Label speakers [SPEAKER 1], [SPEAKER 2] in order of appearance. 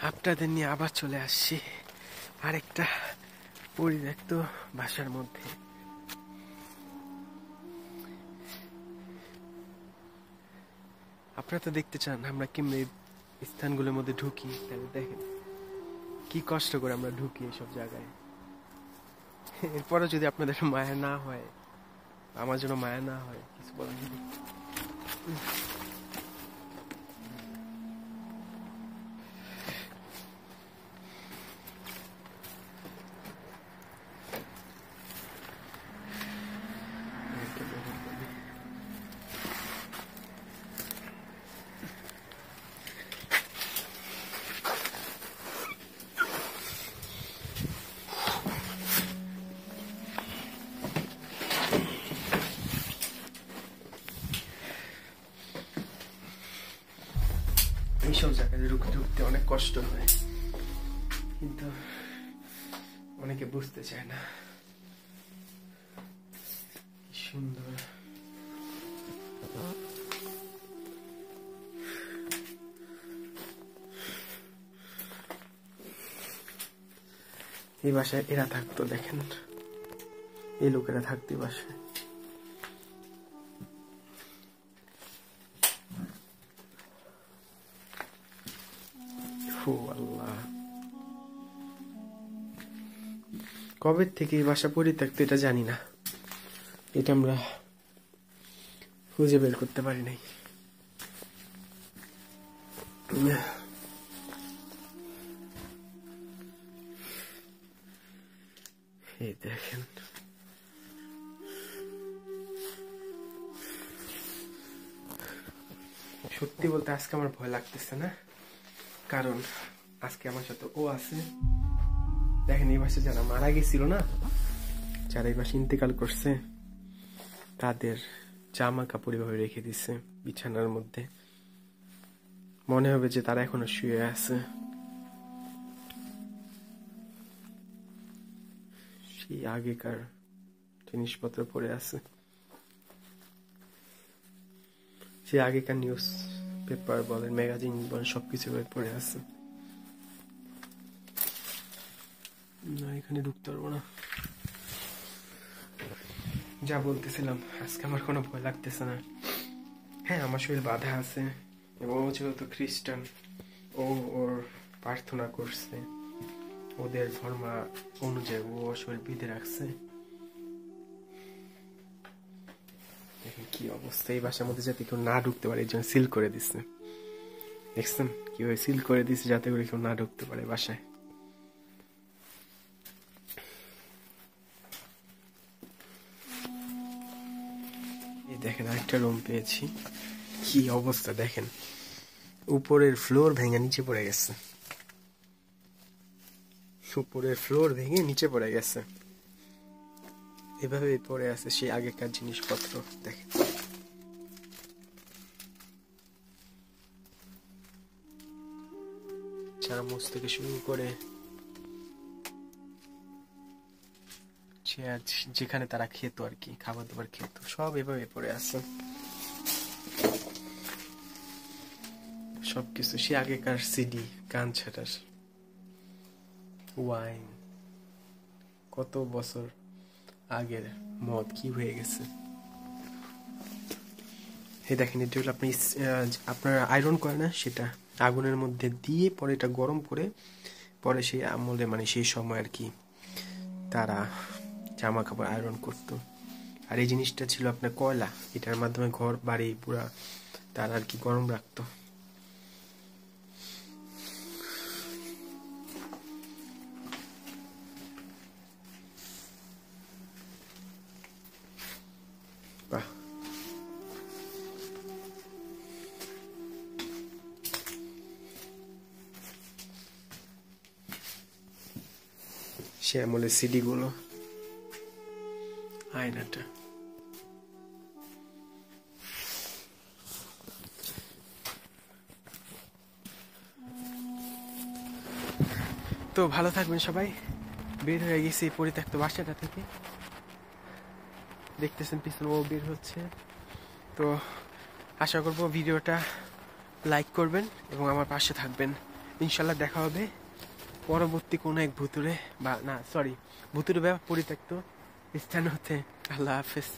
[SPEAKER 1] আপনাদের নিয়ে আবার চলে আসছি আরেকটা পরিত্যক্ত বাসার মধ্যে। আপনারা তো দেখতে চান আমরা কেমনি স্থানগুলোর মধ্যে ঢুকি, তাহলে দেখেন কি কষ্ট করে আমরা ঢুকি এসব জায়গায়। এরপরও যদি আপনাদের মায়া না হয়, আমার জন্য মায়া না হয়, কিছু বলার নেই। এইসব জায়গায় ঢুকতে অনেক কষ্ট হয়, কিন্তু অনেকে বুঝতে চায় না। কি সুন্দর এই বাসায় এরা থাকতো, দেখেন এই লোকেরা থাকতো এই বাসায়। আল্লাহ, কবে থেকে এই বাসা পরিত্যক্ত এটা জানি না, এটা আমরা খুঁজে বের করতে পারি নাই। এই দেখেন সত্যি বলতে আজকে আমার ভয় লাগতেছে না, কারণ আজকে আমার সাথে ও আছে। দেখেন এই মাসে যারা মারা গেছিল না, যারা এই মাসে ইন্তেকাল করছে, তাদের জামা কাপড় এভাবে রেখে দিচ্ছে বিছানার মধ্যে। মনে হবে যে তারা এখনো শুয়ে আছে। সেই আগেকার জিনিসপত্র পড়ে আছে, সেই আগেকার নিউজ পেপার বলেন, ম্যাগাজিন বলেন, সবকিছু পড়ে আছে। না, এখানে ঢুকতে পারবো না। যা বলতেছিলাম, আজকে আমার কোনো ভয় লাগতেছে না। হ্যাঁ, আমার শরীর বাধা আছে, এবং ও যেহেতু খ্রিস্টান, ও ওর প্রার্থনা করছে, ওদের ধর্ম অনুযায়ী ও শরীর বেঁধে রাখছে। দেখেন কি অবস্থা, এই বাসার মধ্যে যাতে কেউ না ঢুকতে পারে এই জন্য সিল করে দিচ্ছে। দেখছেন কিভাবে সিল করে দিচ্ছে, যাতে করে কেউ না ঢুকতে পারে বাসায়। দেখেন আরেকটা রুম পেয়েছি, কি অবস্থা দেখেন, উপরের ফ্লোর ভেঙে নিচে পড়ে গেছে, উপরের ফ্লোর ভেঙে নিচে পড়ে গেছে, এভাবে পড়ে আছে সেই আগেকার জিনিসপত্র। দেখেন চামচ থেকে শুরু করে যেখানে তারা খেত আর কি, খাবার দাবার খেত, সব এভাবে পড়ে আছে। সবকিছু সে আগেকার সিডি, গান ছাটার, ওয়াইন, কত বছর আগের মদ কি হয়ে গেছে। এই দেখেন এটা হলো আপনার আয়রন করে না, সেটা আগুনের মধ্যে দিয়ে পরে এটা গরম করে পরে সেই আমলে, মানে সেই সময় আর কি, তারা জামা কাপড় আয়রন করতো। আর এই জিনিসটা ছিল আপনার কয়লা, এটার মাধ্যমে ঘর বাড়ি পুরা তারা আর কি গরম রাখতো। বাহ, সে আমলের সিডি গুলো, আয়নাটা। তো ভালো থাকবেন সবাই। বের হয়ে গেছি এই পরিত্যক্ত বাসাটা থেকে, দেখতেছেন পিছনে ও বের হচ্ছে। তো আশা করব ভিডিওটা লাইক করবেন এবং আমার পাশে থাকবেন। ইনশাল্লাহ দেখা হবে পরবর্তী কোনো এক ভুতুরে বা না সরি ভুতুরে বা পরিত্যক্ত স্থান হতে। আল্লাহ হাফেজ।